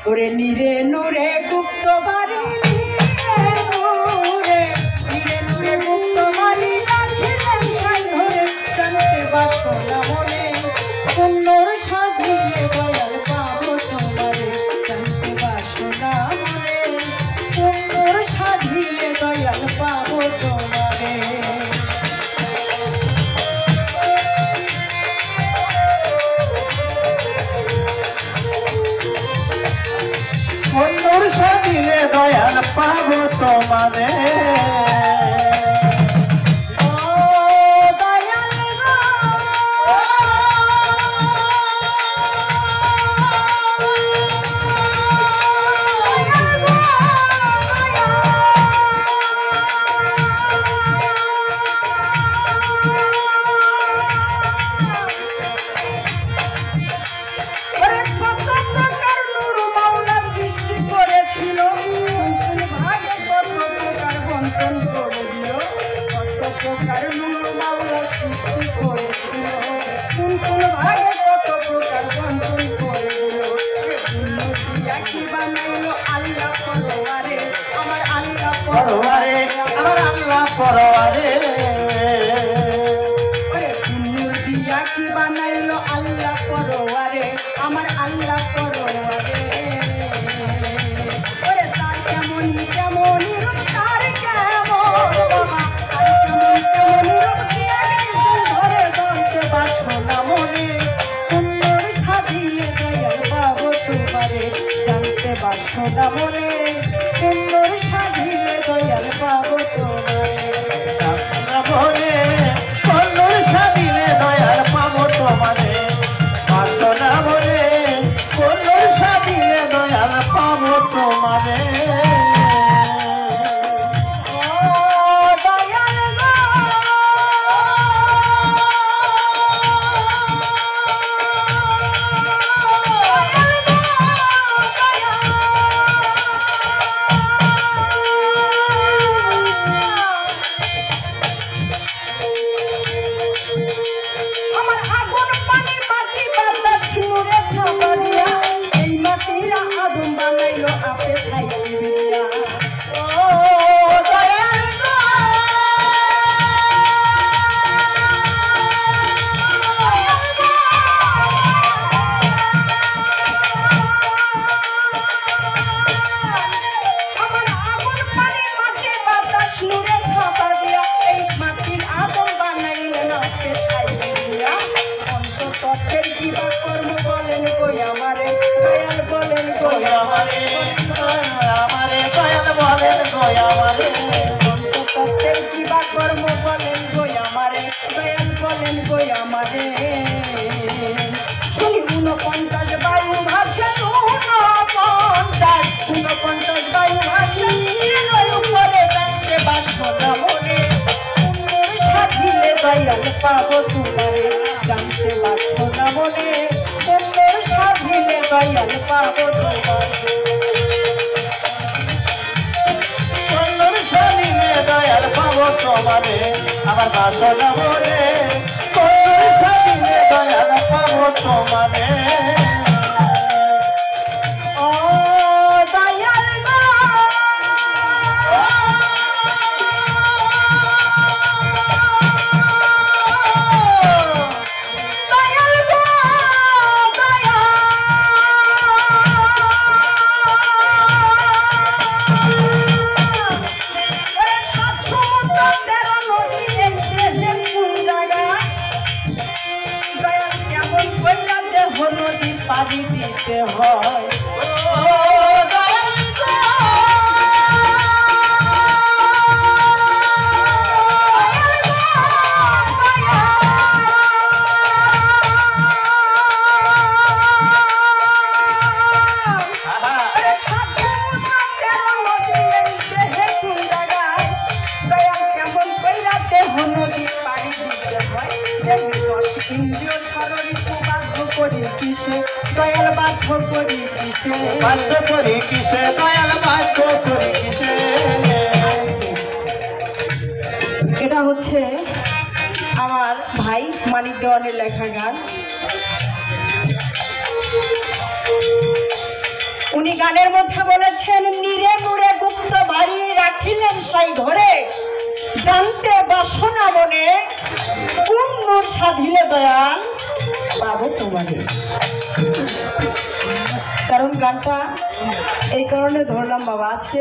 ওরে নীরে নূরে গুপ্ত বাড়ি সুন্দর সাজিয়ে দয়াল পাবো তোমারে জানতে বাসনা মনে সুন্দর সাজিয়ে দয়াল পাবো তোমারে সুন্দর সাজিয়ে দয়াল পাবো তোমারে পরওয়ারে আমার আল্লাহ পরওয়ারে পুণ্য দিয়া কি বানাইলো আল্লাহ পরওয়ারে আমার আল্লাহ পরওয়ারে ওরে তার কেমন কেমন রূপ তার কেমন বাবা তার কেমন কেমন রূপ ধরে জানতে বাসনা মনে সুন্দর সাজিয়ে দয়াল পাবো তোমারে জানতে বাসনা মনে সুন্দর সাজিয়ে দয়াল পাবো তোমারে মনে সুন্দর সাজিয়ে দয়াল পাবো তোমারে বাসনা মনে সুন্দর সাজিয়ে দয়াল পাবো তোমারে পাবো তোমারে জানতে বাসনা মনে সুন্দর সাজিলে দয়াল পাবো তোমারে সুন্দর সাজিলে দয়াল পাবো তোমারে আমার বাসনা মনে সুন্দর সাজিলে দয়াল পাবো তোমারে পারি দিতে হয় ইন্দ্রিয় শরীর বাধ্য করি কিসে দয়াল বাধ্য করি কিসে বাধ্য করি কিসে দয়াল বাধ্য করি কিসে এটা হচ্ছে আমার ভাই মানিক দেওয়ানের লেখা গান। উনি গানের মধ্যে বলেছেন, নীরে নুরে গুপ্ত বাড়ি রাখিলেন সাই ধরে, জানতে বাসনা মনে কোন নূর সাধিলে দয়াল পাবো তোমারে। কারণ গানটা এই কারণে ধরলাম বাবা, আজকে